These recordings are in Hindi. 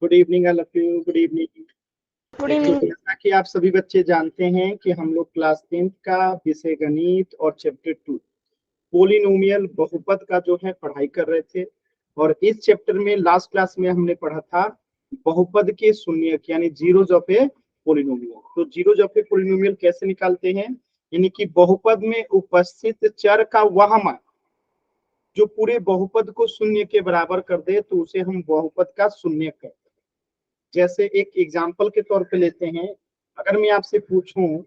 Good evening all of you. Good evening. Good तो इवनिंग। जैसा कि आप सभी बच्चे जानते हैं कि हम लोग क्लास 10th का विषय गणित और चैप्टर 2 पोलिनोमियल बहुपद का जो है पढ़ाई कर रहे थे। और इस चैप्टर में लास्ट क्लास में हमने पढ़ा था बहुपद के शून्यक यानी जीरोज ऑफ ए पोलिनोमियल। तो जीरोज ऑफ ए पोलिनोमियल कैसे निकालते हैं, यानी कि बहुपद में उपस्थित चर का वह मान जो पूरे बहुपद को शून्य के बराबर कर दे तो उसे हम बहुपद का शून्यक कहते हैं। जैसे एक एग्जाम्पल के तौर पे लेते हैं, अगर मैं आपसे पूछूं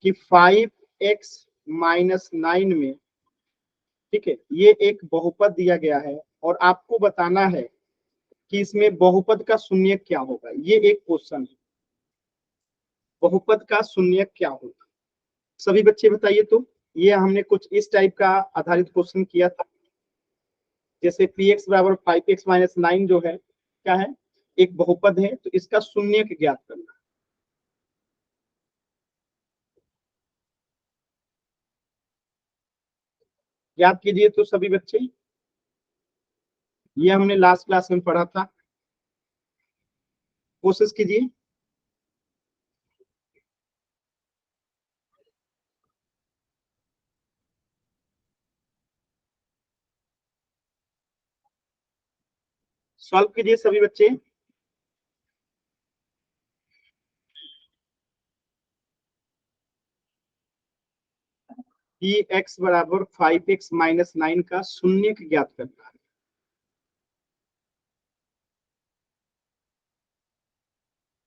कि 5x-9 में, ठीक है, ये एक बहुपद दिया गया है और आपको बताना है कि इसमें बहुपद का शून्यक क्या होगा। ये एक क्वेश्चन है, बहुपद का शून्यक क्या होगा। सभी बच्चे बताइए। तो ये हमने कुछ इस टाइप का आधारित क्वेश्चन किया था, जैसे px बराबर 5x-9 जो है क्या है, एक बहुपद है, तो इसका शून्यक ज्ञात करना। याद कीजिए तो सभी बच्चे, ये हमने लास्ट क्लास में पढ़ा था, कोशिश कीजिए। सॉल्व कीजिए सभी बच्चे। कि x बराबर 5x-9 का शून्यक ज्ञात करना है।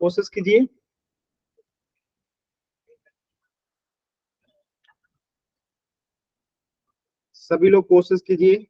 कोशिश कीजिए। सभी लोग कोशिश कीजिए।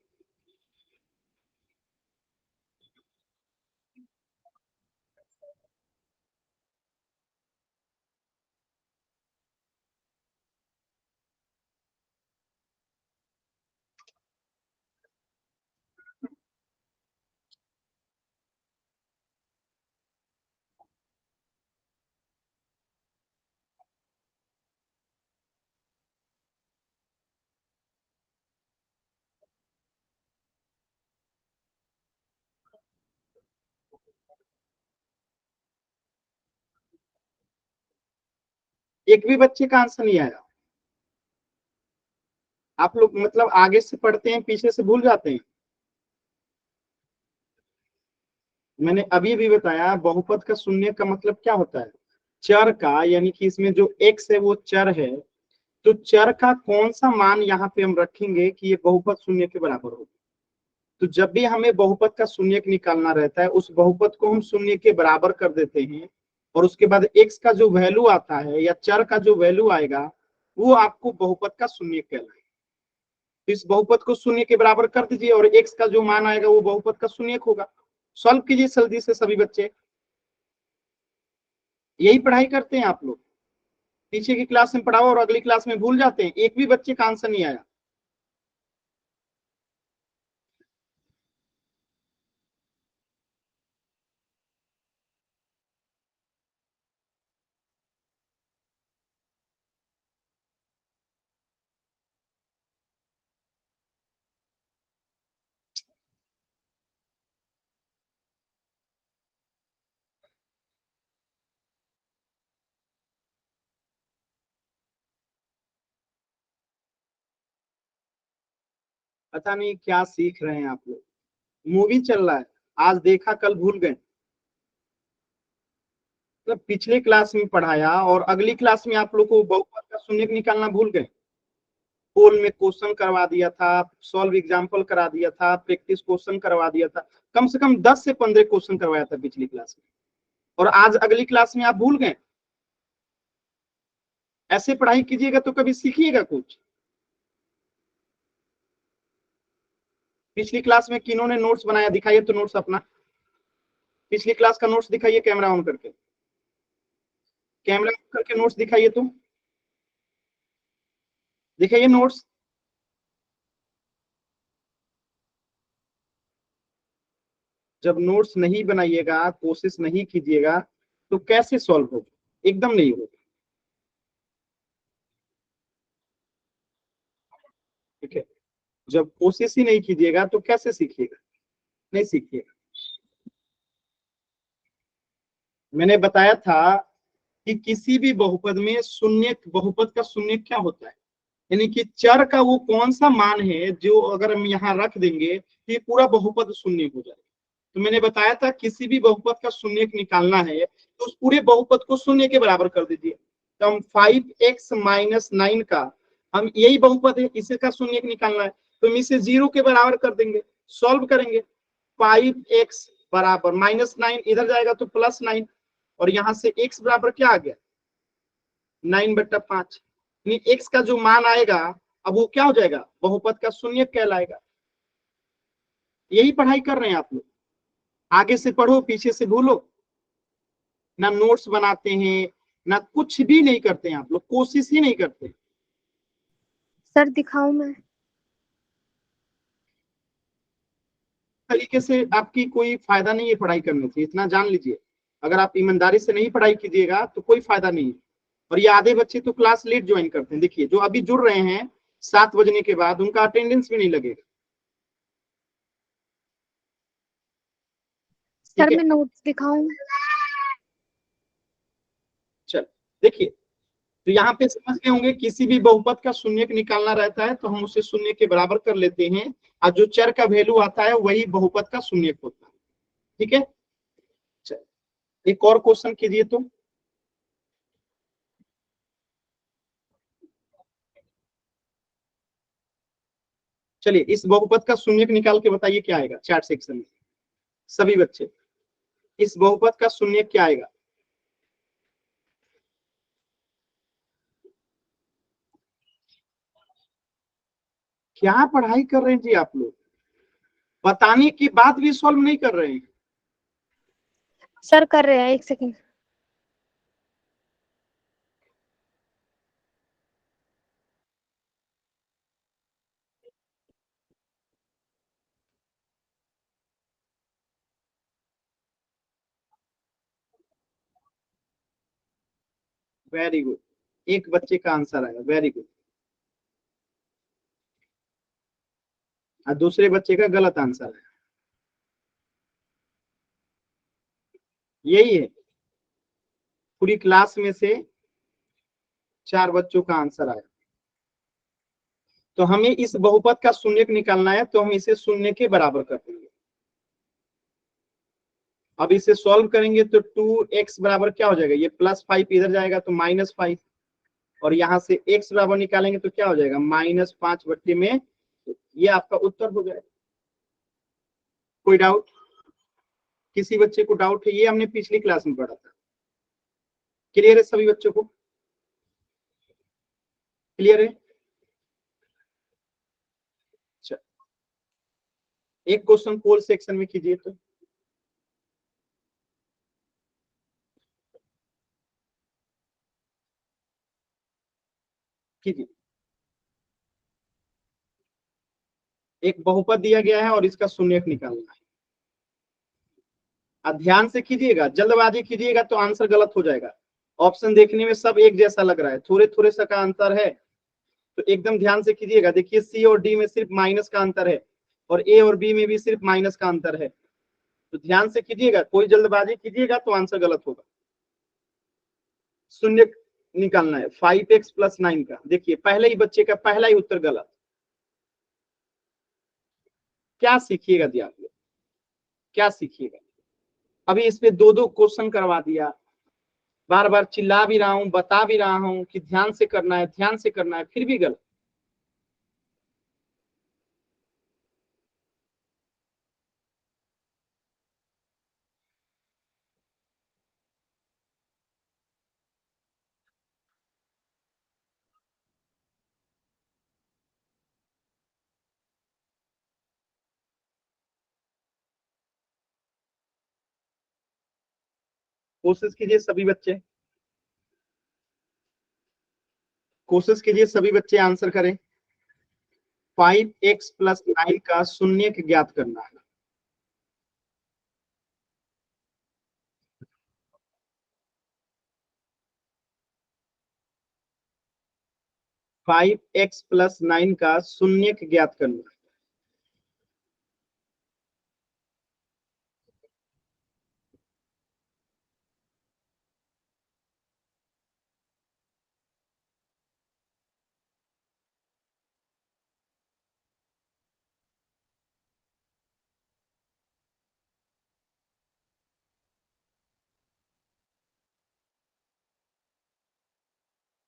एक भी बच्चे का आंसर नहीं आया। आप लोग मतलब आगे से पढ़ते हैं, पीछे से भूल जाते हैं। मैंने अभी भी बताया बहुपद का शून्य का मतलब क्या होता है, चर का, यानी कि इसमें जो x है वो चर है, तो चर का कौन सा मान यहाँ पे हम रखेंगे कि ये बहुपद शून्य के बराबर हो। तो जब भी हमें बहुपद का शून्यक निकालना रहता है, उस बहुपद को हम शून्य के बराबर कर देते हैं और उसके बाद x का जो वैल्यू आता है या चर का जो वैल्यू आएगा वो आपको बहुपद का शून्यक कहलाएगा। तो इस बहुपद को शून्य के बराबर कर दीजिए और x का जो मान आएगा वो बहुपद का शून्यक होगा। सॉल्व कीजिए जल्दी से सभी बच्चे। यही पढ़ाई करते हैं आप लोग, पीछे की क्लास में पढ़ाओ और अगली क्लास में भूल जाते हैं। एक भी बच्चे का आंसर नहीं आया। पता नहीं क्या सीख रहे हैं आप लोग, मूवी चल रहा है, आज देखा कल भूल गए। तो पिछले क्लास में पढ़ाया और अगली क्लास में आप लोग को बहुपद का शून्यक निकालना भूल गए। पोल में क्वेश्चन करवा दिया था, सॉल्व एग्जाम्पल करा दिया था, प्रैक्टिस क्वेश्चन करवा दिया था, कम से कम 10 से 15 क्वेश्चन करवाया था पिछली क्लास में, और आज अगली क्लास में आप भूल गए। ऐसे पढ़ाई कीजिएगा तो कभी सीखिएगा कुछ। पिछली क्लास में किन्होंने नोट्स बनाया, दिखाइए तो नोट्स अपना, पिछली क्लास का नोट्स दिखाइए कैमरा ऑन करके, कैमरा ऑन करके नोट्स दिखाइए, तो दिखाइए नोट्स। जब नोट्स नहीं बनाइएगा, कोशिश नहीं कीजिएगा, तो कैसे सॉल्व होगा, एकदम नहीं होगा। ठीक है, जब कोशिश ही नहीं कीजिएगा तो कैसे सीखिएगा, नहीं सीखिएगा। मैंने बताया था कि किसी भी बहुपद में शून्य, बहुपद का शून्य क्या होता है, यानी कि चर का वो कौन सा मान है जो अगर हम यहाँ रख देंगे तो ये पूरा बहुपद शून्य हो जाएगा। तो मैंने बताया था किसी भी बहुपद का शून्य निकालना है तो उस पूरे बहुपद को शून्य के बराबर कर दीजिए। तो हम 5x-9 का, हम यही बहुपद है, इसी का शून्य निकालना है तो हम इसे 0 के बराबर कर देंगे, सॉल्व करेंगे। 5x बराबर -9 इधर जाएगा तो +9, और यहां से x बराबर क्या आ गया, 9/5। एक्स का जो मान आएगा अब वो क्या हो जाएगा, बहुपद का शून्य कहलाएगा। यही पढ़ाई कर रहे हैं आप लोग, आगे से पढ़ो पीछे से भूलो, ना नोट्स बनाते हैं ना कुछ भी नहीं करते हैं आप लोग, कोशिश ही नहीं करते। सर दिखाऊं मैं? तरीके से आपकी कोई फायदा नहीं है पढ़ाई करने से, इतना जान लीजिए। अगर आप ईमानदारी से नहीं पढ़ाई कीजिएगा तो कोई फायदा नहीं है। और ये आधे बच्चे तो क्लास लेट ज्वाइन करते हैं, देखिए जो अभी जुड़ रहे हैं 7 बजने के बाद, उनका अटेंडेंस भी नहीं लगेगा। ठीक सर है, मैं नोट्स दिखाऊं? चल देखिए, तो यहाँ पे समझ गए होंगे किसी भी बहुपद का शून्य निकालना रहता है तो हम उसे शून्य के बराबर कर लेते हैं, और जो चर का वैल्यू आता है वही बहुपद का शून्य होता है। ठीक है, चल एक और क्वेश्चन कीजिए तो। चलिए इस बहुपद का शून्य निकाल के बताइए क्या आएगा चैट सेक्शन में, सभी बच्चे, इस बहुपद का शून्य क्या आएगा। क्या पढ़ाई कर रहे हैं जी आप लोग, बताने के बाद भी सॉल्व नहीं कर रहे हैं। सर कर रहे हैं, 1 सेकेंड। वेरी गुड, एक बच्चे का आंसर आया, वेरी गुड, और दूसरे बच्चे का गलत आंसर है। यही है, पूरी क्लास में से 4 बच्चों का आंसर आया। तो हमें इस बहुपद का शून्य निकालना है तो हम इसे शून्य के बराबर कर देंगे। अब इसे सॉल्व करेंगे तो 2x बराबर क्या हो जाएगा, ये +5 इधर जाएगा तो -5, और यहाँ से x बराबर निकालेंगे तो क्या हो जाएगा, -5/में। ये आपका उत्तर हो जाएगा। कोई डाउट, किसी बच्चे को डाउट है, ये हमने पिछली क्लास में पढ़ा था। क्लियर है सभी बच्चों को, क्लियर है। अच्छा, एक क्वेश्चन पोल सेक्शन में कीजिए तो। कीजिए, एक बहुपद दिया गया है और इसका शून्य निकालना है। ध्यान से कीजिएगा, जल्दबाजी कीजिएगा तो आंसर गलत हो जाएगा। ऑप्शन देखने में सब एक जैसा लग रहा है, थोड़े थोड़े सा का अंतर है, तो एकदम ध्यान से कीजिएगा। देखिए सी और डी में सिर्फ माइनस का अंतर है, और ए और बी में भी सिर्फ माइनस का अंतर है, तो ध्यान से कीजिएगा, कोई जल्दबाजी कीजिएगा तो आंसर गलत होगा। शून्य निकालना है 5x+9 का, देखिए पहले ही बच्चे का पहला ही उत्तर गलत। क्या सीखिएगा जी आप लोग, क्या सीखिएगा। अभी इस पे 2-2 क्वेश्चन करवा दिया, बार बार चिल्ला भी रहा हूं, बता भी रहा हूं कि ध्यान से करना है, ध्यान से करना है, फिर भी गलत। कोशिश कीजिए सभी बच्चे, कोशिश कीजिए सभी बच्चे आंसर करें। 5x+9 का शून्य ज्ञात करना है। 5x+9 का शून्य ज्ञात करना है।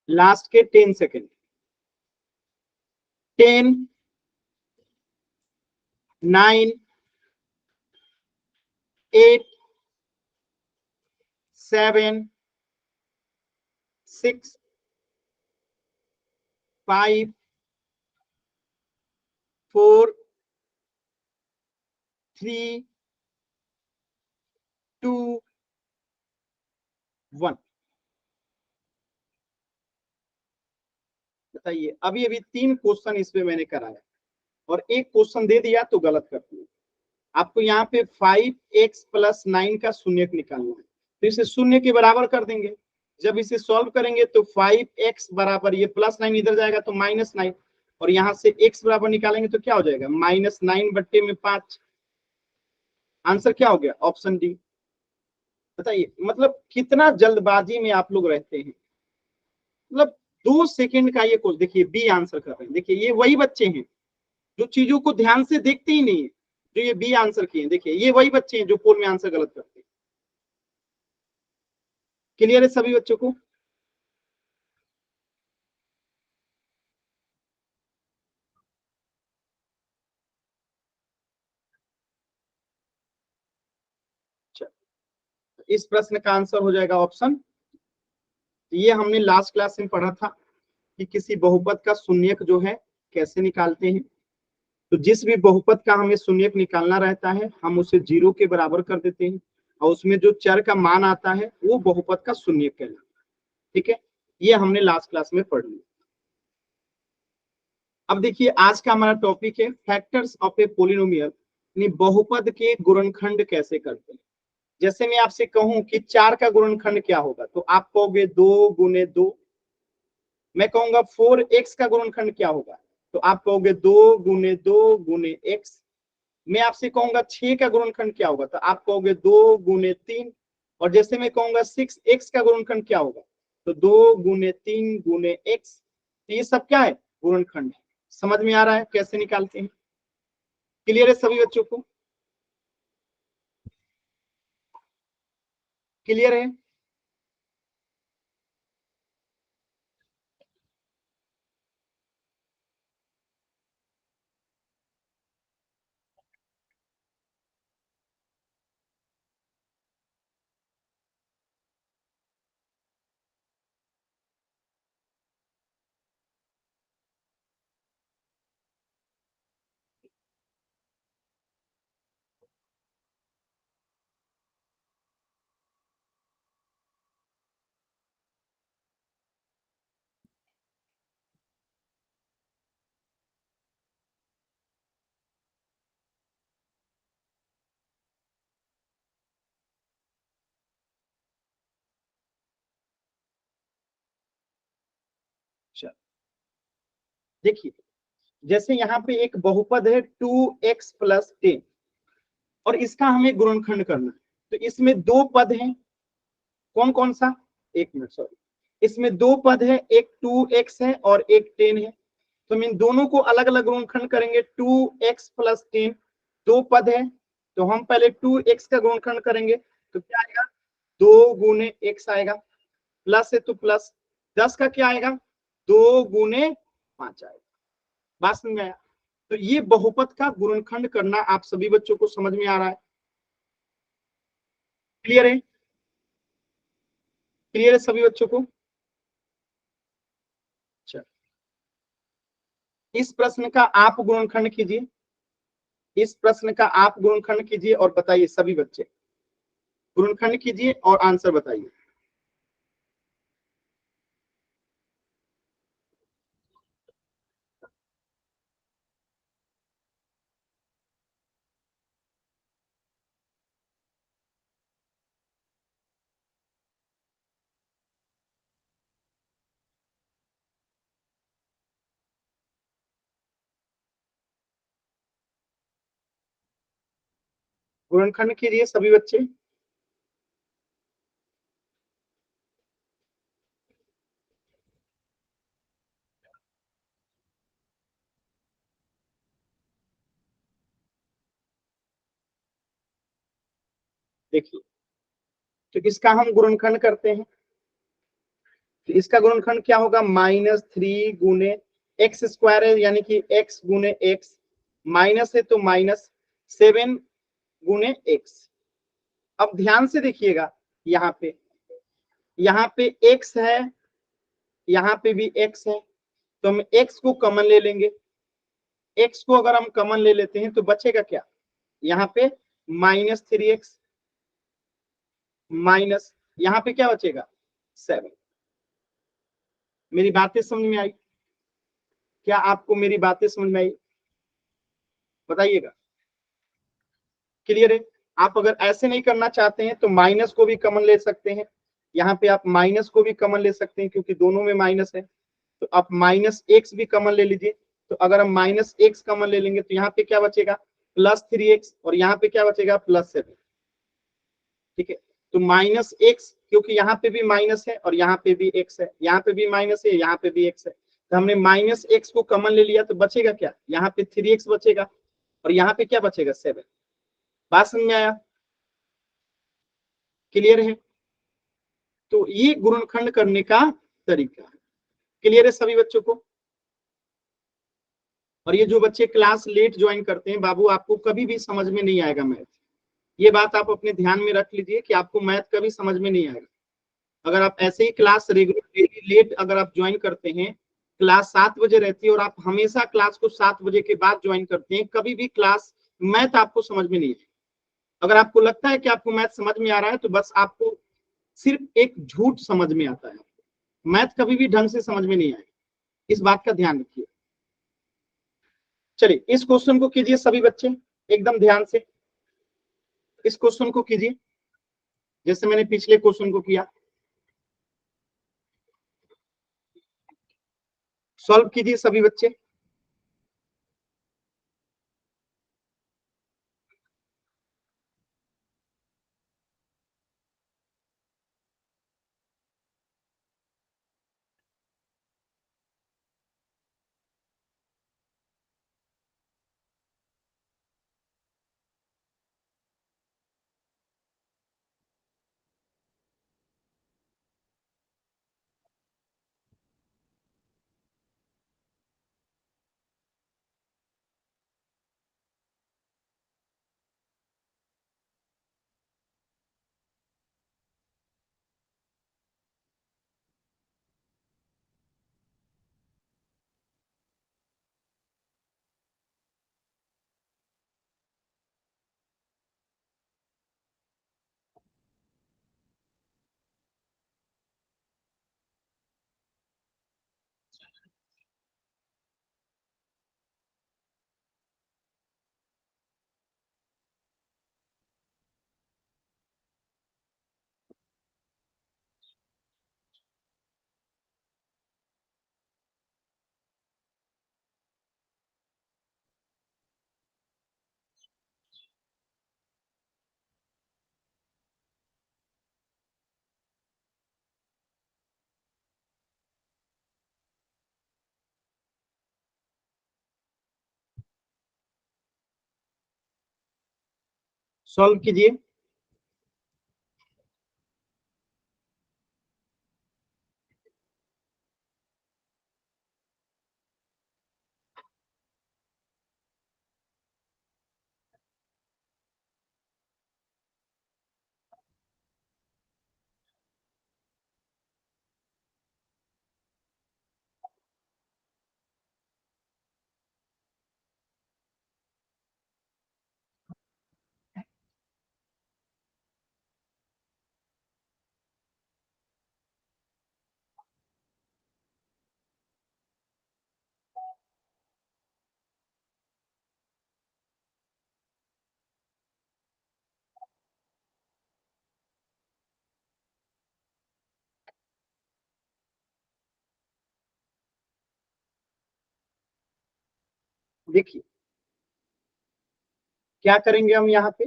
लास्ट के 10 सेकेंड। 10, 9, 8, 7, 6, 5, 4, 3, 2, 1। बताइए, अभी अभी 3 क्वेश्चन इसमें मैंने कराया और एक क्वेश्चन दे दिया तो गलत कर दिया। आपको यहाँ पे 5x + 9 का शून्यक निकालना है, तो इसे शून्य के बराबर कर देंगे। जब इसे सॉल्व करेंगे तो 5x बराबर, ये +9 इधर जाएगा तो -9, और यहाँ से x बराबर निकालेंगे तो क्या हो जाएगा, -9/5। आंसर क्या हो गया, ऑप्शन डी। बताइए, मतलब कितना जल्दबाजी में आप लोग रहते हैं। मतलब 2 सेकंड का ये क्वेश्चन, देखिए बी आंसर कर रहे हैं। देखिए ये वही बच्चे हैं जो चीजों को ध्यान से देखते ही नहीं है, जो ये बी आंसर किए हैं। देखिए ये वही बच्चे हैं जो पोल में आंसर गलत करते हैं। क्लियर है सभी बच्चों को। इस प्रश्न का आंसर हो जाएगा ऑप्शन। ये हमने लास्ट क्लास में पढ़ा था कि किसी बहुपद का शून्यक जो है कैसे निकालते हैं। तो जिस भी बहुपद का हमें शून्यक निकालना रहता है हम उसे 0 के बराबर कर देते हैं, और उसमें जो चर का मान आता है वो बहुपद का शून्यक कहलाता है। ठीक है, ये हमने लास्ट क्लास में पढ़ लिया। अब देखिए आज का हमारा टॉपिक है फैक्टर्स ऑफ ए पोलिनोमियल, यानी बहुपद के गुणनखंड कैसे करते हैं। जैसे मैं आपसे कहूं कि 4 का गुणनखंड क्या होगा, तो आप कहोगे 2 गुने 2। मैं कहूंगा 4x का गुणनखंड क्या होगा, तो आप कहोगे 2 गुने 2 गुने x। मैं आपसे कहूंगा 6 का गुणनखंड क्या होगा, तो आप कहोगे 2 गुने 3। और जैसे मैं कहूंगा 6x का गुणनखंड क्या होगा, तो 2 गुने 3 गुने x। तो ये सब क्या है, गुणनखंड है। समझ में आ रहा है कैसे निकालते हैं। क्लियर है सभी बच्चों को। क्लियर है। चल देखिए, जैसे यहाँ पे एक बहुपद है 2x + 10, और इसका हमें गुणनखंड करना है। तो इसमें दो पद हैं, कौन कौन सा, एक मिनट सॉरी, इसमें दो पद है, एक 2x है और एक 10 है। तो हम इन दोनों को अलग अलग गुणनखंड करेंगे। 2x + 10 दो पद है, तो हम पहले 2x का गुणनखंड करेंगे, तो क्या आएगा, 2 गुने x आएगा, प्लस है तो प्लस, 10 का क्या आएगा, 2 गुने 5 आएगा। बात समझ में आया। तो ये बहुपद का गुणनखंड करना आप सभी बच्चों को समझ में आ रहा है। क्लियर है। क्लियर है सभी बच्चों को। चल, इस प्रश्न का आप गुणनखंड कीजिए। इस प्रश्न का आप गुणनखंड कीजिए और बताइए सभी बच्चे, गुणनखंड कीजिए और आंसर बताइए। गुणनखंड कीजिए सभी बच्चे। देखिए, तो इसका हम गुणनखंड करते हैं। तो इसका गुणनखंड क्या होगा, -3 गुने एक्स स्क्वायर है यानी कि x गुने एक्स, माइनस है तो -7 गुने एक्स। अब ध्यान से देखिएगा, यहाँ पे x है, यहाँ पे भी x है, तो हम x को कॉमन ले लेंगे। x को अगर हम कॉमन ले लेते हैं तो बचेगा क्या, यहाँ पे -3x माइनस, यहाँ पे क्या बचेगा 7। मेरी बातें समझ में आई? क्या आपको मेरी बातें समझ में आई? बताइएगा, क्लियर है? आप अगर ऐसे नहीं करना चाहते हैं तो माइनस को भी कॉमन ले सकते हैं, यहाँ पे आप माइनस को भी कॉमन ले सकते हैं क्योंकि दोनों में माइनस है, तो आप -x भी कॉमन ले लीजिए। तो अगर हम -x कॉमन ले लेंगे तो यहाँ पे क्या बचेगा +3x, और यहाँ पे क्या बचेगा +7। ठीक है, तो -x, क्योंकि यहाँ पे भी माइनस है और यहाँ पे भी x है, यहाँ पे भी माइनस है, यहाँ पे भी x है, तो हमने -x को कॉमन ले लिया, तो बचेगा क्या, यहाँ पे 3x बचेगा और यहाँ पे क्या बचेगा 7। बात समझ में आया? क्लियर है? तो ये गुणनखंड करने का तरीका है। क्लियर है सभी बच्चों को? और ये जो बच्चे क्लास लेट ज्वाइन करते हैं, बाबू आपको कभी भी समझ में नहीं आएगा मैथ। ये बात आप अपने ध्यान में रख लीजिए कि आपको मैथ कभी समझ में नहीं आएगा। अगर आप ऐसे ही क्लास रेगुलर लेट अगर आप ज्वाइन करते हैं, क्लास 7 बजे रहती है और आप हमेशा क्लास को 7 बजे के बाद ज्वाइन करते हैं, कभी भी क्लास मैथ आपको समझ में नहीं आएगी। अगर आपको लगता है कि आपको मैथ समझ में आ रहा है तो बस आपको सिर्फ एक झूठ समझ में आता है, मैथ कभी भी ढंग से समझ में नहीं आएगा। इस बात का ध्यान रखिए। चलिए इस क्वेश्चन को कीजिए सभी बच्चे एकदम ध्यान से, इस क्वेश्चन को कीजिए जैसे मैंने पिछले क्वेश्चन को किया। सॉल्व कीजिए सभी बच्चे। सॉल्व कीजिए। देखिए क्या करेंगे हम यहाँ पे,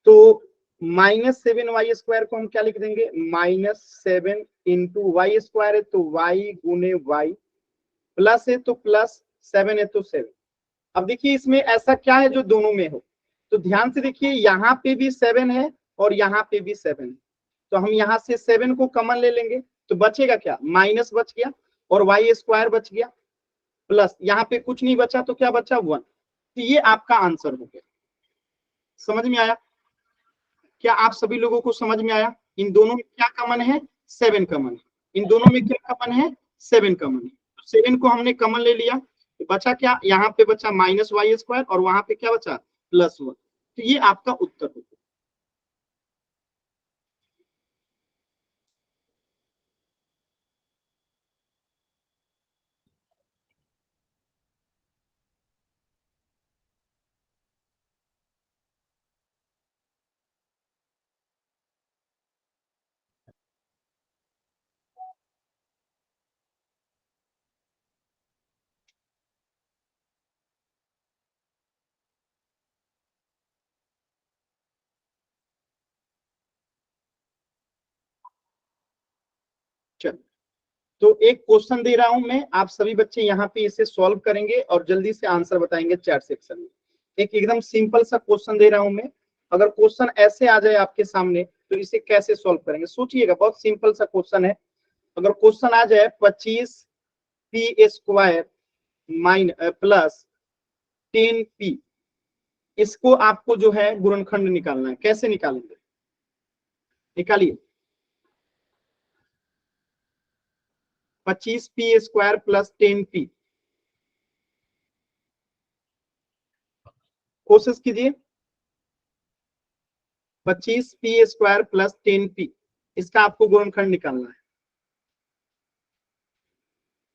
तो -7y² को हम क्या लिख देंगे, -7 इंटू वाई स्क्वायर है तो y गुने y, प्लस है तो +7 है तो 7। अब देखिए इसमें ऐसा क्या है जो दोनों में हो, तो ध्यान से देखिए यहाँ पे भी 7 है और यहाँ पे भी 7 है, तो हम यहाँ से 7 को कॉमन ले लेंगे तो बचेगा क्या, माइनस बच गया और वाई स्क्वायर बच गया प्लस यहाँ पे कुछ नहीं बचा तो क्या बचा 1। तो ये आपका आंसर हो गया। समझ में आया? क्या आप सभी लोगों को समझ में आया? इन दोनों में क्या कॉमन है, 7 कॉमन है। इन दोनों में क्या कॉमन है, 7 कॉमन है। 7 को हमने कॉमन ले लिया तो बचा क्या, यहाँ पे बचा माइनस वाई स्क्वायर और वहां पे क्या बचा प्लस 1। तो ये आपका उत्तर हो गया। चलो, तो एक क्वेश्चन दे रहा हूं मैं, आप सभी बच्चे यहाँ पे इसे सॉल्व करेंगे और जल्दी से आंसर बताएंगे चैट सेक्शन में। एक एकदम सिंपल सा क्वेश्चन दे रहा हूं मैं, अगर क्वेश्चन ऐसे आ जाए आपके सामने तो इसे कैसे सॉल्व करेंगे, सोचिएगा। बहुत सिंपल सा क्वेश्चन है। अगर क्वेश्चन आ जाए 25p² माइन प्लस 10p, इसको आपको जो है गुणनखंड निकालना है। कैसे निकालेंगे, निकालिए। 25p² प्लस 10p, कोशिश कीजिए। 25p² प्लस 10p, इसका आपको गुणनखंड निकालना है।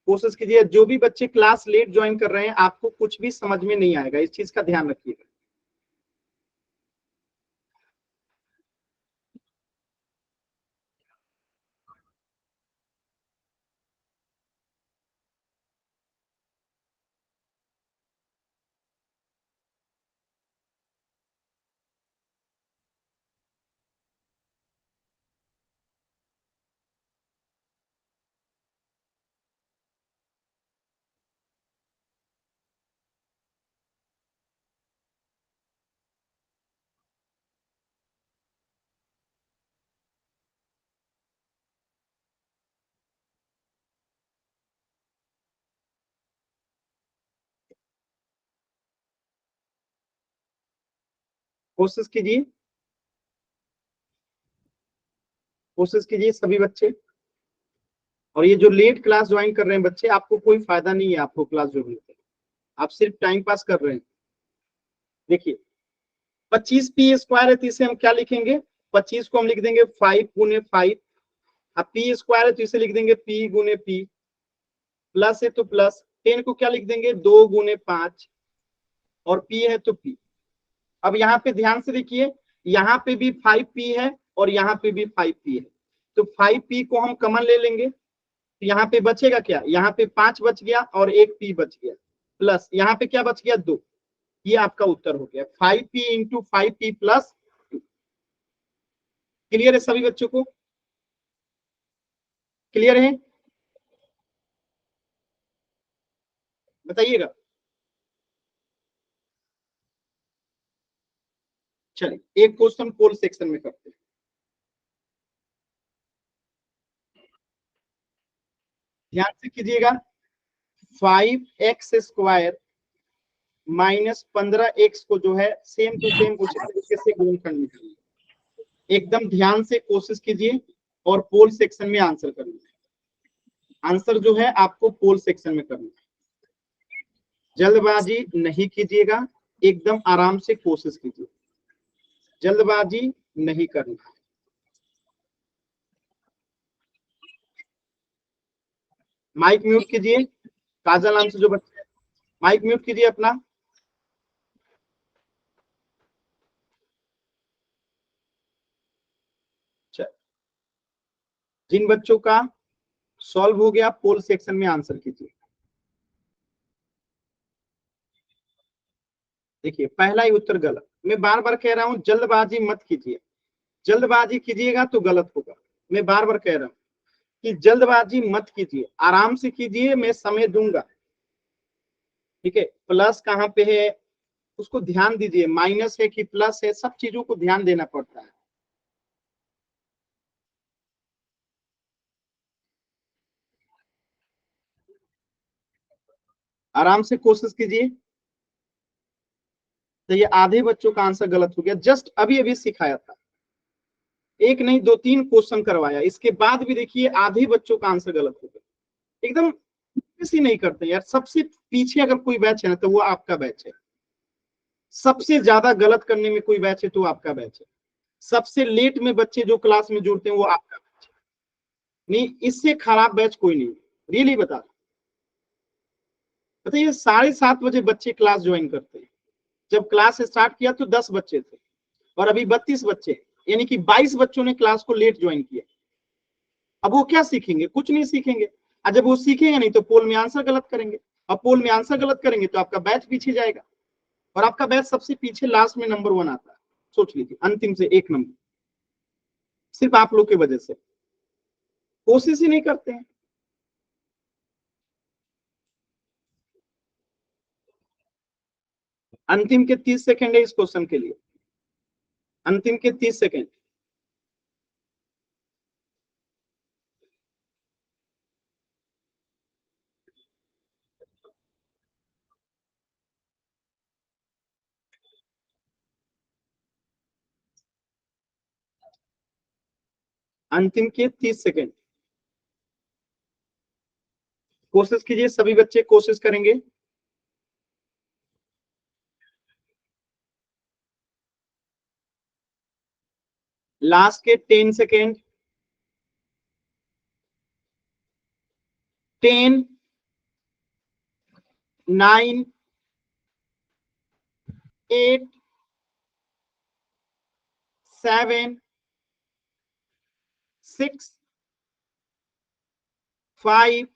कोशिश कीजिए। जो भी बच्चे क्लास लेट ज्वाइन कर रहे हैं, आपको कुछ भी समझ में नहीं आएगा, इस चीज का ध्यान रखिएगा। कोशिश कीजिए, कोशिश कीजिए सभी बच्चे। और ये जो लेट क्लास ज्वाइन कर रहे हैं बच्चे, आपको कोई फायदा नहीं है आपको क्लास ज्वाइन करके, आप सिर्फ टाइम पास कर रहे हैं। देखिए 25p² है तो इसे हम क्या लिखेंगे, 25 को हम लिख देंगे 5 गुने 5। अब p² है तो इसे लिख देंगे p गुने p, प्लस है तो प्लस। 10 को क्या लिख देंगे 2 गुने 5, और p है तो p। अब यहाँ पे ध्यान से देखिए, यहाँ पे भी 5p है और यहाँ पे भी 5p है, तो 5p को हम कॉमन ले लेंगे। तो यहाँ पे बचेगा क्या, यहाँ पे 5 बच गया और एक p बच गया, प्लस यहाँ पे क्या बच गया 2। ये आपका उत्तर हो गया 5p into 5p plus 2। Clear है सभी बच्चों को, क्लियर है, बताइएगा। चलिए एक क्वेश्चन पोल सेक्शन में करते हैं। ध्यान से कीजिएगा। 5x² माइनस 15x को जो है सेम टू सेम उसी तरीके से गुणनखंड निकालिए। एकदम ध्यान से कोशिश कीजिए और पोल सेक्शन में आंसर करना है। आंसर जो है आपको पोल सेक्शन में करना है, जल्दबाजी नहीं कीजिएगा, एकदम आराम से कोशिश कीजिए, जल्दबाजी नहीं करना। माइक म्यूट कीजिए, काजल नाम से जो बच्चे, माइक म्यूट कीजिए अपना। जिन बच्चों का सॉल्व हो गया पोल सेक्शन में आंसर कीजिए। देखिए पहला ही उत्तर गलत। मैं बार बार कह रहा हूं जल्दबाजी मत कीजिए, जल्दबाजी कीजिएगा तो गलत होगा। मैं बार बार कह रहा हूं कि जल्दबाजी मत कीजिए, आराम से कीजिए, मैं समय दूंगा। ठीक है, प्लस कहाँ पे है उसको ध्यान दीजिए, माइनस है कि प्लस है, सब चीजों को ध्यान देना पड़ता है। आराम से कोशिश कीजिए। तो ये आधे बच्चों का आंसर गलत हो गया, जस्ट अभी अभी सिखाया था, एक नहीं दो तीन क्वेश्चन करवाया, इसके बाद भी देखिए आधे बच्चों का आंसर गलत हो गया। एकदम किसी नहीं करते यार। सबसे पीछे अगर कोई बैच है ना तो वो आपका बैच है। सबसे ज्यादा गलत करने में कोई बैच है तो आपका बैच है। सबसे लेट में बच्चे जो क्लास में जुड़ते हैं वो आपका बैच है। नहीं, इससे खराब बैच कोई नहीं। रियली बता, बताइए 7:30 बजे बच्चे क्लास ज्वाइन करते हैं। जब क्लास स्टार्ट किया तो 10 बच्चे थे और अभी 32 बच्चे, यानी कि 22 बच्चों ने क्लास को लेट ज्वाइन किया। अब वो क्या सीखेंगे? कुछ नहीं सीखेंगे। और जब वो सीखेंगे नहीं तो पोल में आंसर गलत करेंगे, और पोल में आंसर गलत करेंगे तो आपका बैच पीछे जाएगा, और आपका बैच सबसे पीछे लास्ट में नंबर 1 आता है। सोच लीजिए, अंतिम से 1 नंबर, सिर्फ आप लोग की वजह से। कोशिश ही नहीं करते हैं। अंतिम के 30 सेकंड है इस क्वेश्चन के लिए, अंतिम के 30 सेकंड। अंतिम के 30 सेकंड, कोशिश कीजिए, सभी बच्चे कोशिश करेंगे। लास्ट के 10 सेकेंड, 10, 9, 8, 7, 6, 5,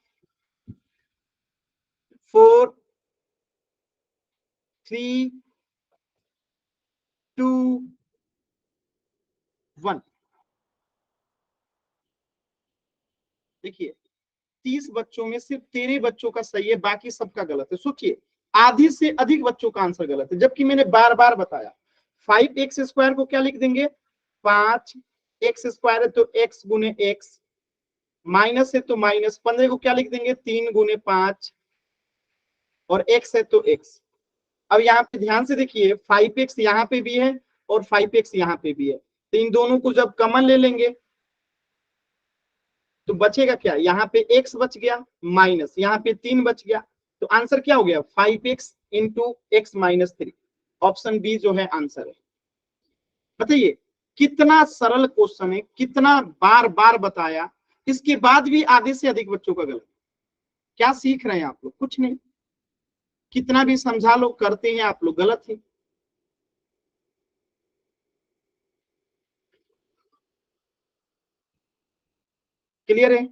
4, 3, 2, 1। देखिए 30 बच्चों में सिर्फ 13 बच्चों का सही है, बाकी सबका गलत है। सोचिए, आधे से अधिक बच्चों का आंसर गलत है, जबकि मैंने बार बार बताया 5x² को क्या लिख देंगे? 5x² है तो x गुने x, माइनस है तो माइनस 15 को क्या लिख देंगे? 3 गुने 5, और x है तो x। अब यहाँ पे ध्यान से देखिए, 5x यहाँ पे भी है और 5x यहाँ पे भी है, तो इन दोनों को जब कॉमन ले लेंगे तो बचेगा क्या? यहाँ पे x बच गया, माइनस यहाँ पे 3 बच गया, तो आंसर क्या हो गया? 5x into x minus 3। Option B जो है आंसर है। बताइए कितना सरल क्वेश्चन है, कितना बार बार बताया, इसके बाद भी आधे से अधिक बच्चों का गलत। क्या सीख रहे हैं आप लोग? कुछ नहीं। कितना भी समझा लो, करते हैं आप लोग गलत ही। क्लियर है?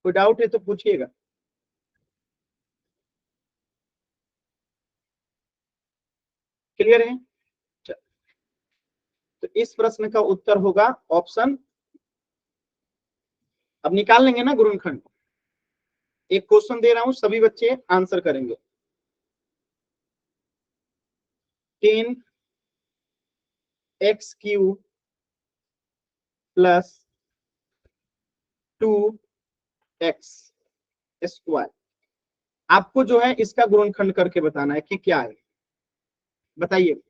कोई डाउट है तो पूछिएगा। क्लियर है? तो इस प्रश्न का उत्तर होगा ऑप्शन, अब निकाल लेंगे ना गुणनखंड। एक क्वेश्चन दे रहा हूं, सभी बच्चे आंसर करेंगे। 10x³ plus 2x²। आपको जो है इसका गुणनखंड करके बताना है कि क्या है। बताइए।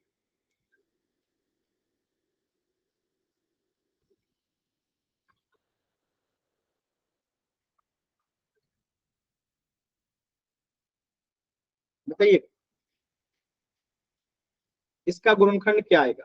बताइए इसका गुणनखंड क्या आएगा?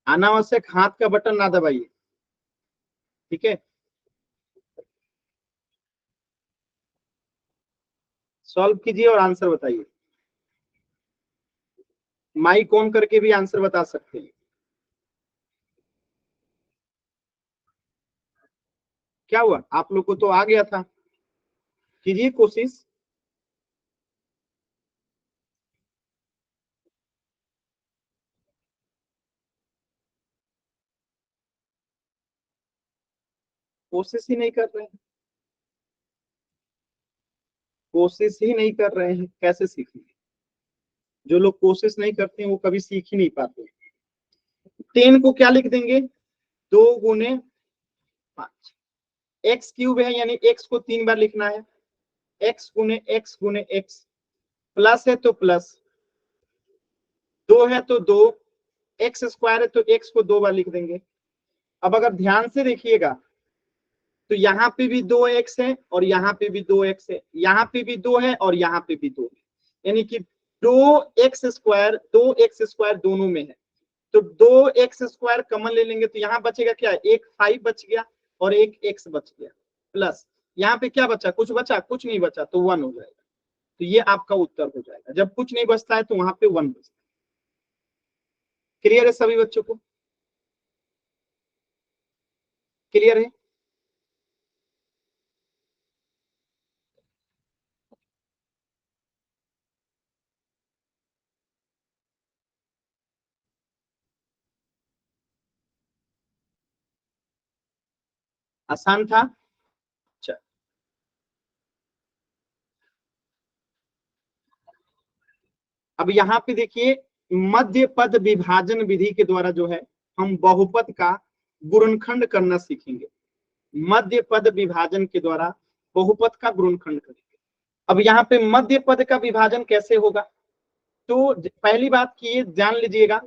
अनावश्यक हाथ का बटन ना दबाइए, ठीक है? सॉल्व कीजिए और आंसर बताइए। माइक ऑन करके भी आंसर बता सकते हैं। क्या हुआ? आप लोग को तो आ गया था, कीजिए कोशिश। कोशिश ही नहीं कर रहे हैं, कोशिश ही नहीं कर रहे हैं, कैसे सीखेंगे? जो लोग कोशिश नहीं करते हैं वो कभी सीख ही नहीं पाते। 10 को क्या लिख देंगे, 2 गुने 5, एक्स क्यूब है यानी एक्स को 3 बार लिखना है, एक्स गुने एक्स, प्लस है तो प्लस, 2 है तो 2, एक्स स्क्वायर है तो एक्स को 2 बार लिख देंगे। अब अगर ध्यान से देखिएगा तो यहाँ पे भी 2x है और यहाँ पे भी 2x है, यहाँ पे भी 2 है और यहाँ पे भी 2 है, यानी कि 2x स्क्वायर दोनों में है, तो 2x स्क्वायर कॉमन ले लेंगे तो यहाँ बचेगा क्या, एक 5 बच गया और एक x बच गया, प्लस यहाँ पे क्या बचा, कुछ बचा, कुछ नहीं बचा तो 1 हो जाएगा। तो ये आपका उत्तर हो जाएगा, जब कुछ नहीं बचता है तो वहां पे 1 बचता है। क्लियर है सभी बच्चों को? क्लियर है? आसान था? अच्छा, अब यहाँ पे देखिए मध्य पद विभाजन विधि के द्वारा जो है हम बहुपद का गुणनखंड करना सीखेंगे। मध्य पद विभाजन के द्वारा बहुपद का गुणनखंड करेंगे। अब यहाँ पे मध्य पद का विभाजन कैसे होगा, तो पहली बात की ये जान लीजिएगा,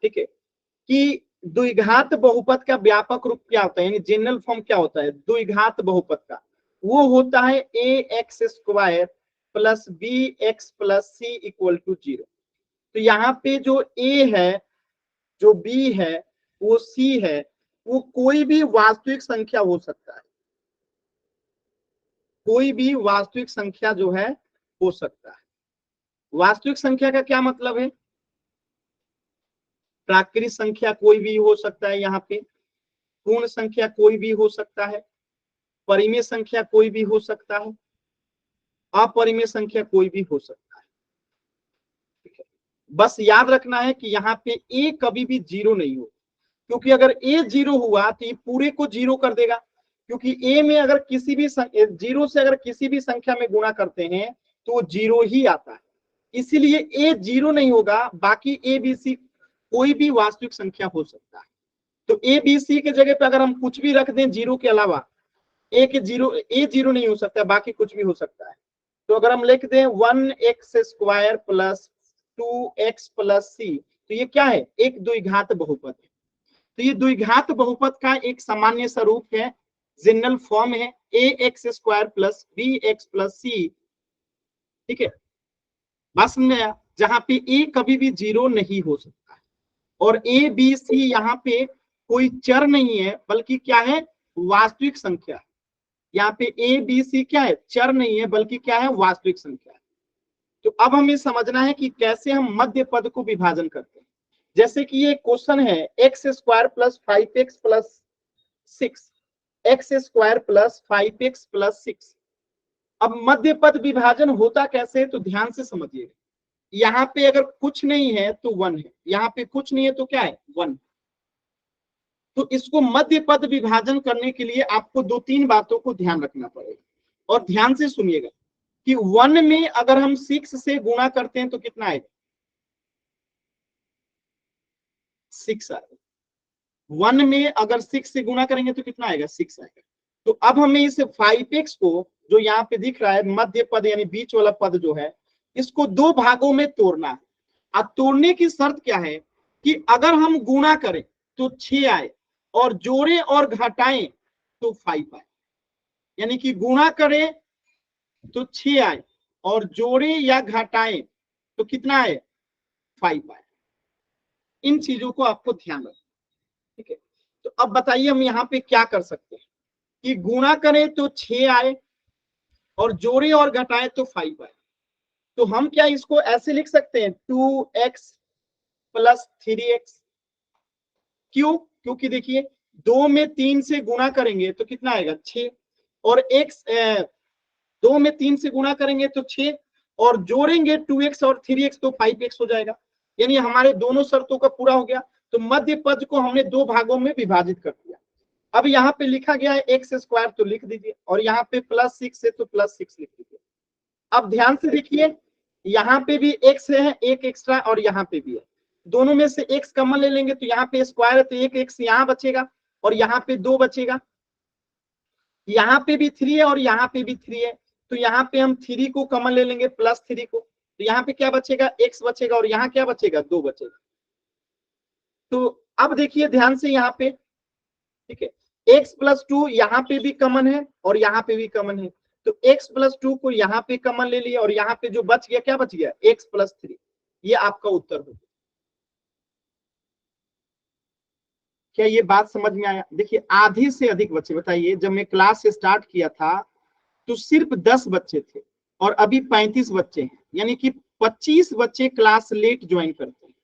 ठीक है, कि द्विघात बहुपद का व्यापक रूप क्या होता है, यानी जनरल फॉर्म क्या होता है द्विघात बहुपद का, वो होता है a x square plus b x plus c equal to 0। तो यहाँ पे जो ए है, जो बी है, वो सी है, वो कोई भी वास्तविक संख्या हो सकता है, कोई भी वास्तविक संख्या जो है हो सकता है। वास्तविक संख्या का क्या मतलब है, प्राकृतिक संख्या कोई भी हो सकता है, यहाँ पे पूर्ण संख्या कोई भी हो सकता है, परिमेय संख्या कोई भी हो सकता है, अपरिमेय संख्या कोई भी हो सकता है। ठीक है, बस याद रखना है कि यहाँ पे ए कभी भी 0 नहीं हो, क्योंकि अगर ए 0 हुआ तो ये पूरे को 0 कर देगा, क्योंकि ए में अगर किसी भी 0 से अगर किसी भी संख्या में गुणा करते हैं तो 0 ही आता है, इसीलिए ए 0 नहीं होगा, बाकी ए बी सी कोई भी वास्तविक संख्या हो सकता है। तो ए बी सी के जगह पे अगर हम कुछ भी रख दें 0 के अलावा, ए 0 नहीं हो सकता, बाकी कुछ भी हो सकता है। तो अगर हम लिख दें 1x square plus 2x plus सी, तो ये क्या है, एक द्विघात बहुपद है। तो ये द्विघात बहुपद का एक सामान्य स्वरूप है, जनरल फॉर्म है a x square plus b x plus c. ठीक है, बात समझ में आया, जहां पे ए कभी भी 0 नहीं हो सकता है, और ए बी सी यहाँ पे कोई चर नहीं है बल्कि क्या है, वास्तविक संख्या। यहाँ पे ए बी सी क्या है, चर नहीं है बल्कि क्या है, वास्तविक संख्या है। तो अब हमें समझना है कि कैसे हम मध्य पद को विभाजन करते हैं। जैसे कि ये क्वेश्चन है x square plus 5x plus 6, x square plus 5x plus 6। अब मध्य पद विभाजन होता कैसे, तो ध्यान से समझिएगा, यहाँ पे अगर कुछ नहीं है तो 1 है, यहाँ पे कुछ नहीं है तो क्या है, 1। तो इसको मध्य पद विभाजन करने के लिए आपको 2-3 बातों को ध्यान रखना पड़ेगा, और ध्यान से सुनिएगा कि 1 में अगर हम 6 से गुणा करते हैं तो कितना आएगा, 6 आएगा। 1 में अगर 6 से गुणा करेंगे तो कितना आएगा, 6 आएगा। तो अब हमें इस 5x को, जो यहाँ पे दिख रहा है मध्य पद यानी बीच वाला पद जो है, इसको 2 भागों में तोड़ना है। अब तोड़ने की शर्त क्या है कि अगर हम गुणा करें तो 6 आए, और जोड़े और घटाएं तो 5 आए, यानी कि गुणा करें तो 6 आए और जोड़े या घटाएं तो कितना आए, 5 आए। इन चीजों को आपको ध्यान रखना, ठीक है। तो अब बताइए हम यहाँ पे क्या कर सकते हैं कि गुणा करें तो 6 आए और जोड़े और घटाएं तो 5 आए। तो हम क्या इसको ऐसे लिख सकते हैं 2x प्लस 3x। क्यों, क्योंकि देखिए 2 में 3 से गुणा करेंगे तो कितना आएगा, 6, और x 2 में 3 से गुणा करेंगे तो 6, और जोड़ेंगे 2x और 3x तो 5x हो जाएगा, यानी हमारे दोनों शर्तों का पूरा हो गया। तो मध्य पद को हमने 2 भागों में विभाजित कर दिया। अब यहाँ पे लिखा गया है एक्स स्क्वायर, तो लिख दीजिए, और यहाँ पे +6 है तो +6 लिख दीजिए। अब ध्यान से देखिए, यहाँ पे भी x है, एक एक्स्ट्रा, और यहाँ पे भी है, दोनों में से x कॉमन ले लेंगे तो यहाँ पे स्क्वायर है तो एक x यहाँ बचेगा और यहाँ पे 2 बचेगा, यहाँ पे भी 3 है और यहाँ पे भी 3 है, तो यहाँ पे हम 3 को कॉमन ले लेंगे, +3 को, तो यहाँ पे क्या बचेगा, x बचेगा, और यहाँ क्या बचेगा, 2 बचेगा। तो अब देखिए ध्यान से यहाँ पे, ठीक है, x + 2 यहाँ पे भी कॉमन है और यहाँ पे भी कॉमन है, तो x + 2 को यहाँ पे कॉमन ले लिया, और यहाँ पे जो बच गया, क्या बच गया, x + 3। ये आपका उत्तर होगा। क्या ये बात समझ में आया? देखिए आधे से अधिक बच्चे, बताइए जब मैं क्लास स्टार्ट किया था तो सिर्फ 10 बच्चे थे और अभी 35 बच्चे हैं, यानी कि 25 बच्चे क्लास लेट ज्वाइन करते हैं,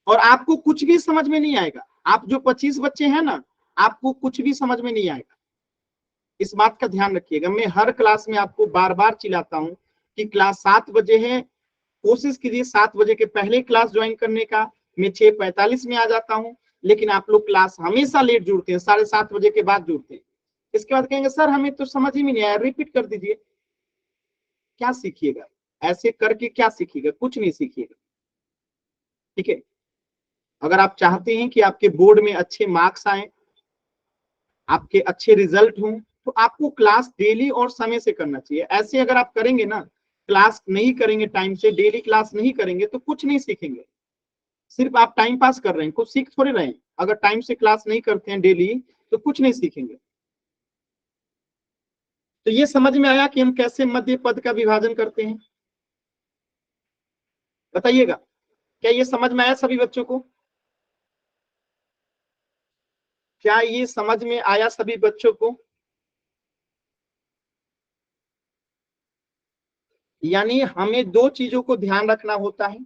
और आपको कुछ भी समझ में नहीं आएगा। आप जो 25 बच्चे हैं ना, आपको कुछ भी समझ में नहीं आएगा, इस बात का ध्यान रखिएगा। मैं हर क्लास में आपको बार बार चिल्लाता हूँ कि क्लास 7 बजे है, कोशिश कीजिए 7 बजे के पहले क्लास ज्वाइन करने का। मैं 6:45 में आ जाता हूँ, लेकिन आप लोग क्लास हमेशा लेट जुड़ते हैं, 7:30 बजे के बाद जुड़ते हैं। इसके बाद कहेंगे सर हमें तो समझ ही नहीं आया, रिपीट कर दीजिए। क्या सीखिएगा? ऐसे करके क्या सीखिएगा? कुछ नहीं सीखिएगा, ठीक है। अगर आप चाहते हैं कि आपके बोर्ड में अच्छे मार्क्स आए, आपके अच्छे रिजल्ट हों, तो आपको क्लास डेली और समय से करना चाहिए। ऐसे अगर आप करेंगे ना, क्लास नहीं करेंगे टाइम से, डेली क्लास नहीं करेंगे, तो कुछ नहीं सीखेंगे, सिर्फ आप टाइम पास कर रहे हैं, कुछ सीख थोड़े रहे हैं। अगर टाइम से क्लास नहीं करते हैं डेली तो कुछ नहीं सीखेंगे। तो ये समझ में आया कि हम कैसे मध्य पद का विभाजन करते हैं? बताइएगा, क्या ये समझ में आया सभी बच्चों को? क्या ये समझ में आया सभी बच्चों को? यानी हमें 2 चीजों को ध्यान रखना होता है,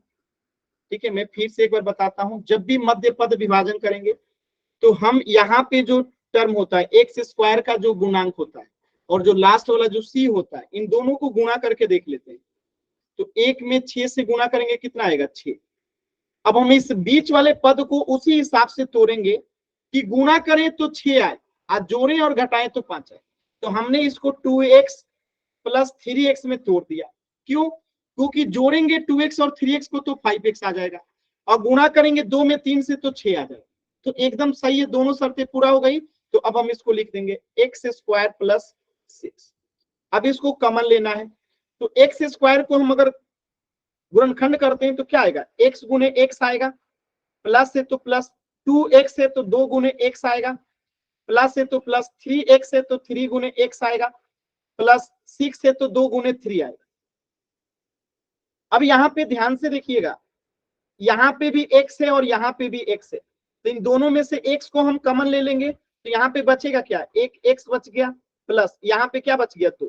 ठीक है। मैं फिर से एक बार बताता हूं, जब भी मध्य पद विभाजन करेंगे तो हम यहाँ पे जो टर्म होता है एक्स स्क्वायर का जो गुणांक होता है, और जो लास्ट वाला जो सी होता है, इन दोनों को गुणा करके देख लेते हैं। तो एक में 6 से गुणा करेंगे, कितना आएगा, 6। अब हम इस बीच वाले पद को उसी हिसाब से तोड़ेंगे कि गुणा करें तो 6 आए, और जोड़ें और घटाएं तो 5 आए। तो हमने इसको 2x + 3x में तोड़ दिया। क्यों? क्योंकि जोड़ेंगे 2x और 3x को तो 5x आ जाएगा, और गुणा करेंगे 2 में 3 से तो 6 आ जाएगा। तो एकदम सही है, दोनों शर्तें पूरा हो गई। तो अब हम इसको लिख देंगे x² + 6। अब इसको कॉमन लेना है, तो x² को हम अगर गुणनखंड करते हैं तो क्या आएगा, x गुने x आएगा, प्लस है तो प्लस, 2x है तो 2 गुने x आएगा, प्लस है तो प्लस, 3x है तो 3 गुने x आएगा, प्लस 6 है तो 2 गुने 3 आएगा। अब यहाँ पे ध्यान से देखिएगा, यहाँ पे भी x है और यहाँ पे भी x है, तो इन दोनों में से x को हम कॉमन ले लेंगे, तो यहाँ पे बचेगा क्या, एक x बच गया, प्लस यहाँ पे क्या बच गया, 2,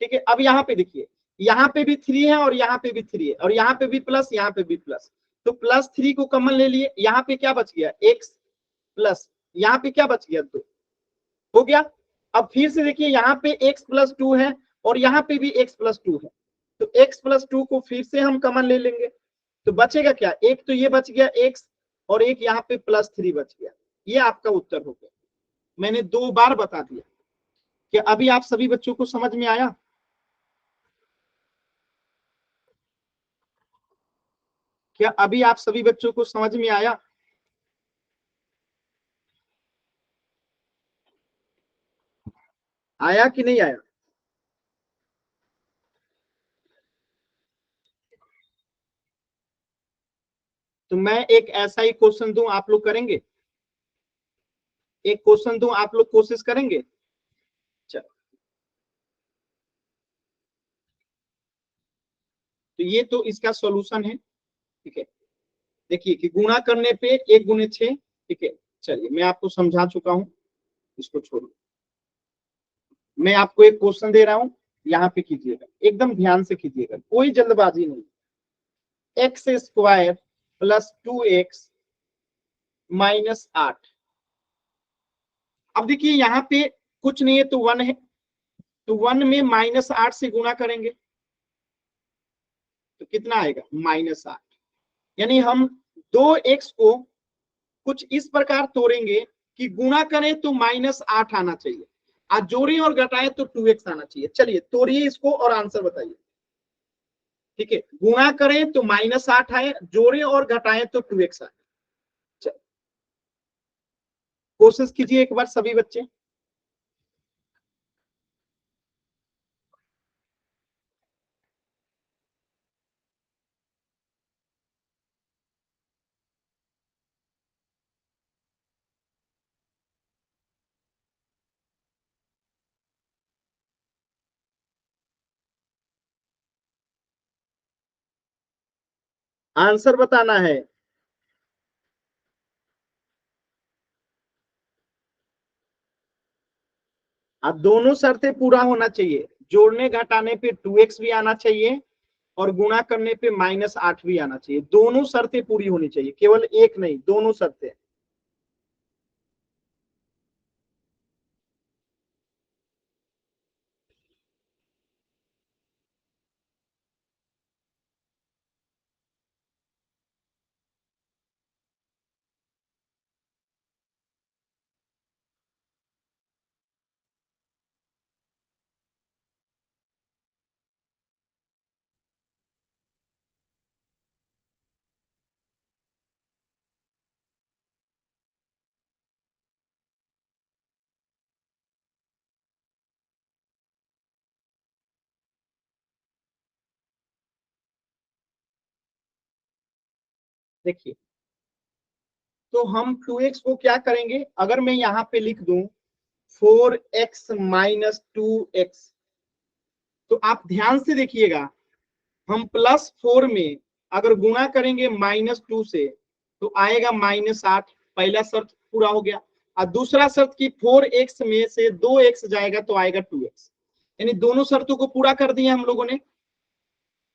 ठीक है। अब यहाँ पे देखिए, यहाँ पे भी 3 है और यहाँ पे भी 3 है, और यहाँ पे भी प्लस, यहाँ पे भी प्लस, तो +3 को कॉमन ले लिए, यहाँ पे क्या बच गया, x, प्लस यहाँ पे क्या बच गया, 2, हो गया। अब फिर से देखिए, यहाँ पे x + 2 है और यहाँ पे भी x + 2 है, तो x + 2 को फिर से हम कॉमन ले लेंगे, तो बचेगा क्या, एक तो ये बच गया x, और एक यहाँ पे +3 बच गया। ये आपका उत्तर हो गया। मैंने 2 बार बता दिया। क्या अभी आप सभी बच्चों को समझ में आया? क्या अभी आप सभी बच्चों को समझ में आया? आया कि नहीं आया? तो मैं एक ऐसा ही क्वेश्चन दूं, आप लोग करेंगे? एक क्वेश्चन दूं, आप लोग कोशिश करेंगे? चलो, तो ये तो इसका सॉल्यूशन है, ठीक है। देखिए कि गुणा करने पे 1 गुने 6, ठीक है। चलिए मैं आपको समझा चुका हूं, इसको छोड़ो। मैं आपको एक क्वेश्चन दे रहा हूं, यहाँ पे कीजिएगा, एकदम ध्यान से कीजिएगा, कोई जल्दबाजी नहीं। x² + 2x - 8। अब देखिए यहाँ पे कुछ नहीं है तो 1 है, तो 1 में -8 से गुणा करेंगे तो कितना आएगा, -8। यानी हम 2x को कुछ इस प्रकार तोड़ेंगे कि गुणा करें तो -8 आना चाहिए, और जोड़ें और घटाएं तो 2x आना चाहिए। चलिए तोड़िए इसको और आंसर बताइए। ठीक है, गुणा करें तो -8 आए, जोड़ें और घटाएं तो 2x आए। कोशिश कीजिए एक बार सभी बच्चे। आंसर बताना है। अब दोनों शर्तें पूरा होना चाहिए, जोड़ने घटाने पे 2x भी आना चाहिए और गुणा करने पे -8 भी आना चाहिए। दोनों शर्तें पूरी होनी चाहिए, केवल एक नहीं, दोनों शर्तें। देखिए, तो हम 2x को क्या करेंगे, अगर मैं यहां पे लिख दूं 4x माइनस 2x, तो आप ध्यान से देखिएगा, हम +4 में अगर गुणा करेंगे -2 से तो आएगा -8। पहला शर्त पूरा हो गया। और दूसरा शर्त की 4x में से 2x जाएगा तो आएगा 2x, यानी दोनों शर्तों को पूरा कर दिया हम लोगों ने।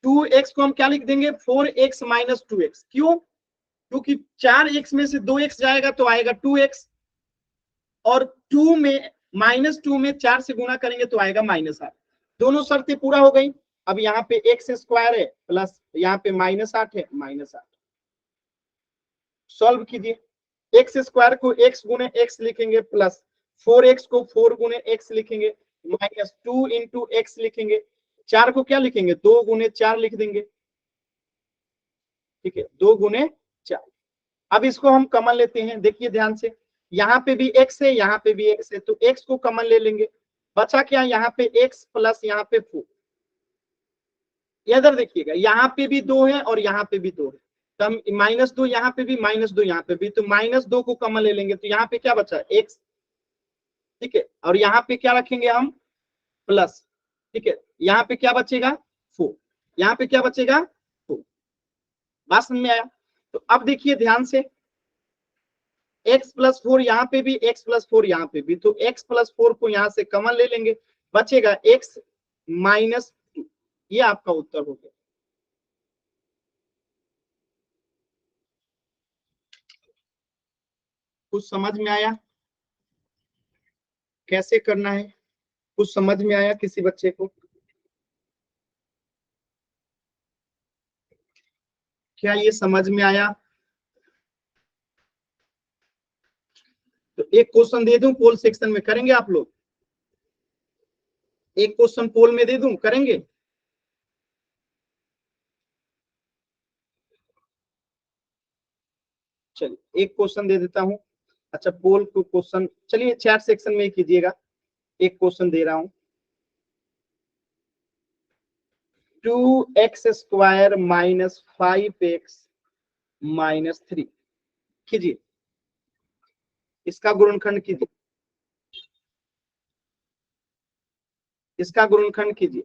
2x को हम क्या लिख देंगे, 4x माइनस 2x। क्यों, क्योंकि 4x में से 2x जाएगा तो आएगा 2x, और 2 में -2 में 4 से गुणा करेंगे तो आएगा -8। दोनों शर्तें पूरा हो गई। अब यहाँ पे x स्क्वायर है प्लस यहाँ पे -8 है, -8 सॉल्व कीजिए। एक्स स्क्वायर को x गुने x लिखेंगे, प्लस 4x को 4 गुने x लिखेंगे, -2 इंटू x लिखेंगे, 4 को क्या लिखेंगे, 2 गुने 4 लिख देंगे। ठीक है, 2 गुने 4। अब इसको हम कमन लेते हैं, देखिए ध्यान से, यहाँ पे भी x है, यहाँ पे भी x है, तो x को कमन ले लेंगे। बचा क्या, यहाँ पे x प्लस यहाँ पे 4। इधर देखिएगा, यहाँ पे भी 2 है और यहाँ पे भी 2 है, तो हम -2 यहाँ पे भी, -2 यहाँ पे भी, तो -2 को कमन ले लेंगे, तो यहाँ पे क्या बचा, x। ठीक है, और यहाँ पे क्या रखेंगे हम, प्लस। ठीक है, यहाँ पे क्या बचेगा, 4। यहाँ पे क्या बचेगा, 4। बात समझ में आया। तो अब देखिए ध्यान से, x+4 यहाँ पे भी, x+4 यहाँ पे भी, तो x+4 को यहाँ से कमन ले लेंगे, बचेगा x -2। ये आपका उत्तर हो गया। कुछ समझ में आया कैसे करना है, कुछ समझ में आया किसी बच्चे को, क्या ये समझ में आया। तो एक क्वेश्चन दे दूं पोल सेक्शन में, करेंगे आप लोग, एक क्वेश्चन पोल में दे दूं, करेंगे। चलिए एक क्वेश्चन दे देता हूं। अच्छा पोल को क्वेश्चन, चलिए चैट सेक्शन में कीजिएगा। एक क्वेश्चन दे रहा हूं, 2x² माइनस 5x माइनस 3 कीजिए, इसका गुणनखंड कीजिए, इसका गुणनखंड कीजिए।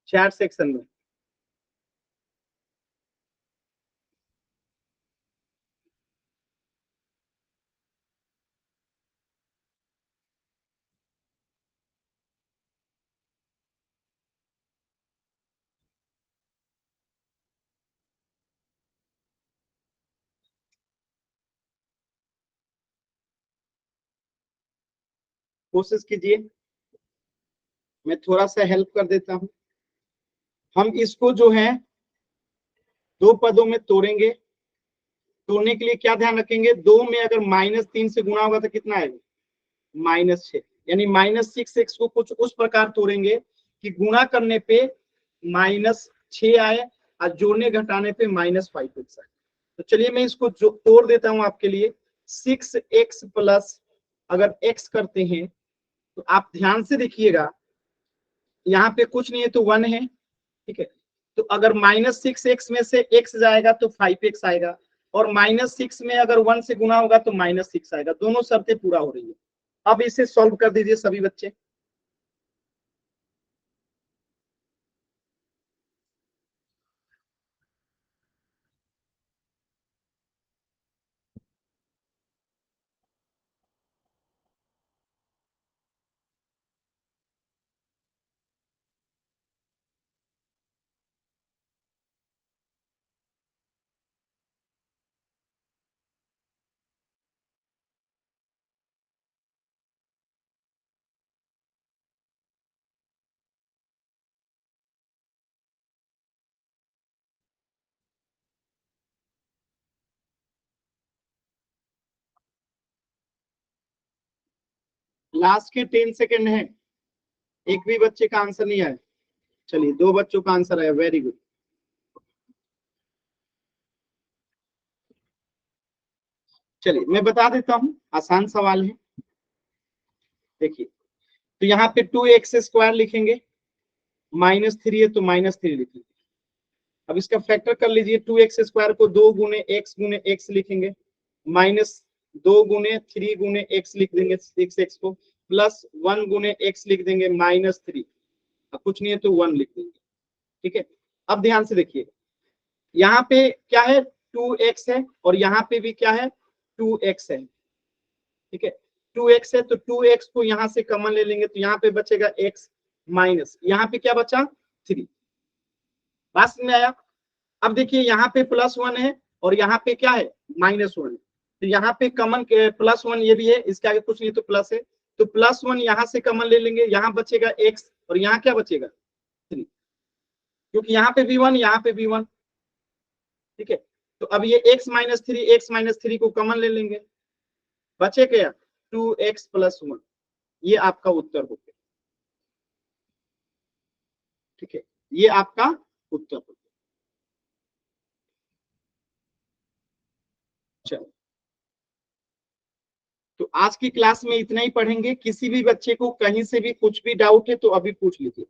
4 सेक्शन में। कोशिश कीजिए, मैं थोड़ा सा हेल्प कर देता हूं। हम इसको जो है 2 पदों में तोड़ेंगे। तोड़ने के लिए क्या ध्यान रखेंगे, 2 में अगर -3 से गुणा होगा तो कितना आएगा, -6, यानी -6x को कुछ उस प्रकार तोड़ेंगे कि गुणा करने पे -6 आए और जोड़ने घटाने पे -5x आए। तो चलिए मैं इसको जो तोड़ देता हूं आपके लिए। 6x प्लस अगर x करते हैं तो आप ध्यान से देखिएगा, यहाँ पे कुछ नहीं है तो 1 है, ठीक है। तो अगर -6x में से x जाएगा तो 5x आएगा, और -6 में अगर 1 से गुना होगा तो -6 आएगा। दोनों शर्तें पूरा हो रही है। अब इसे सॉल्व कर दीजिए सभी बच्चे। लास्ट के 10 सेकेंड है, एक भी बच्चे का आंसर नहीं आया। चलिए 2 बच्चों का आंसर आया, वेरी गुड। चलिए मैं बता देता हूं, आसान सवाल है। देखिए, तो यहाँ पे 2x² लिखेंगे, -3 है तो -3 लिखेंगे। अब इसका फैक्टर कर लीजिए, 2x² को 2 गुने x लिखेंगे, -2 गुने 3 गुने x लिख देंगे 6x को, प्लस 1 गुने x लिख देंगे -3, अब कुछ नहीं है तो 1 लिख देंगे, ठीक है। अब ध्यान से देखिए, यहाँ पे क्या है, 2x है, और यहाँ पे भी क्या है, 2x है, ठीक है। 2x है तो 2x को यहाँ से कॉमन ले लेंगे, तो यहाँ पे बचेगा x माइनस, यहाँ पे क्या बचा, 3। बात में आया। अब देखिए यहाँ पे +1 है और यहाँ पे क्या है, -1, तो यहाँ पे कॉमन +1 ये भी है, इसके आगे कुछ नहीं तो प्लस है, तो +1 यहाँ से कॉमन ले लेंगे, यहाँ बचेगा x और यहाँ क्या बचेगा 3, क्योंकि यहाँ पे भी 1 यहाँ पे भी 1, ठीक है। तो अब ये x-3 को कॉमन ले लेंगे, बचे क्या 2x + 1, ये आपका उत्तर हो गया, ठीक है। ये आपका उत्तर हो गया। चलो, तो आज की क्लास में इतना ही पढ़ेंगे। किसी भी बच्चे को कहीं से भी कुछ भी डाउट है तो अभी पूछ लीजिए।